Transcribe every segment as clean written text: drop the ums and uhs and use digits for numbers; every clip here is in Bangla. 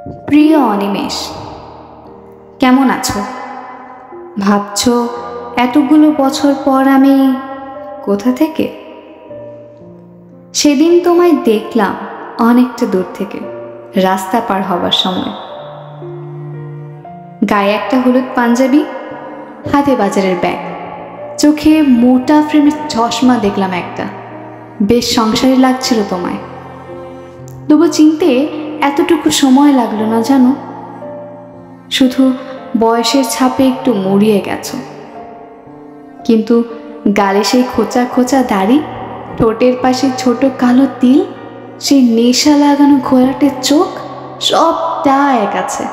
প্রিয় অনিমেষ, কেমন আছো? ভাবছো এতগুলো বছর পর আমি কোথা থেকে? সেদিন তোমায় দেখলাম অনেকটা দূর থেকে, রাস্তা পার হবার সময়। গায়ে একটা হলুদ পাঞ্জাবি, হাতে বাজারের ব্যাগ, চোখে মোটা ফ্রেমের চশমা দেখলাম একটা। বেশ সংসারী লাগছিল তোমায়। তবু চিনতে এতটুকু সময় লাগলো না জানো। শুধু বয়সের ছাপে একটু মুড়িয়ে গেছো, কিন্তু গালে সেই খোঁচা খোঁচা দাড়ি, ঠোঁটের পাশে ছোট কালো তিল, সেই নেশা লাগানো ঘোলাটে চোখ, সবটা এক আছে।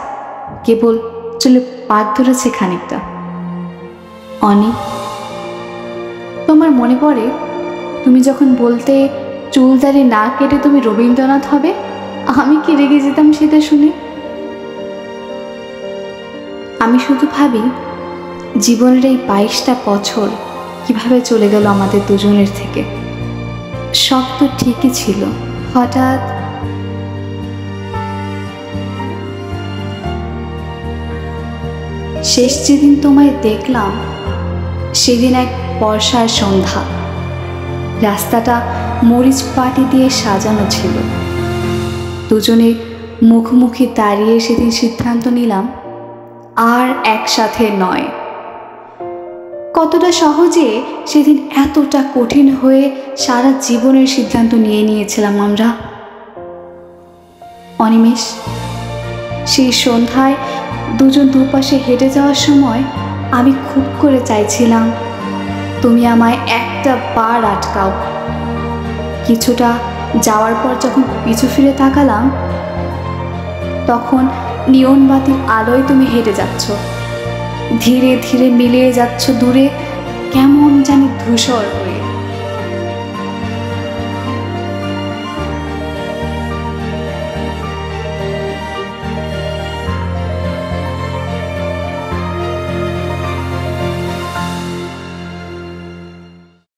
কেবল চলে পাক ধরেছে খানিকটা। অনি, তোমার মনে পড়ে তুমি যখন বলতে চুলদারি না কেটে তুমি রবীন্দ্রনাথ হবে? আমি কি রেগে যেতাম সেটা শুনে। আমি শুধু ভাবি জীবনের এই 22টা বছর কিভাবে চলে গেল আমাদের দুজনের থেকে। সব তো ঠিকই ছিল, হঠাৎ শেষ যেদিন তোমায় দেখলাম সেদিন এক বর্ষার সন্ধ্যা। রাস্তাটা মরিচ পাটি দিয়ে সাজানো ছিল। দুজনে মুখোমুখি দাঁড়িয়ে সেদিন সিদ্ধান্ত নিলাম আর একসাথে নয়। কতটা সহজে সেদিন এতটা কঠিন হয়ে সারা জীবনের সিদ্ধান্ত নিয়েছিলাম আমরা। অনিমেষ, সেই সন্ধ্যায় দুজন দুপাশে হেঁটে যাওয়ার সময় আমি খুব করে চাইছিলাম তুমি আমায় একটা বার আটকাও। কিছুটা যাওয়ার পর যখন পিছু ফিরে তাকালাম, তখন নিয়ন বাতির আলোয় তুমি হেঁটে যাচ্ছ, ধীরে ধীরে মিলিয়ে যাচ্ছ দূরে, কেমন জানি ধূসর হয়ে।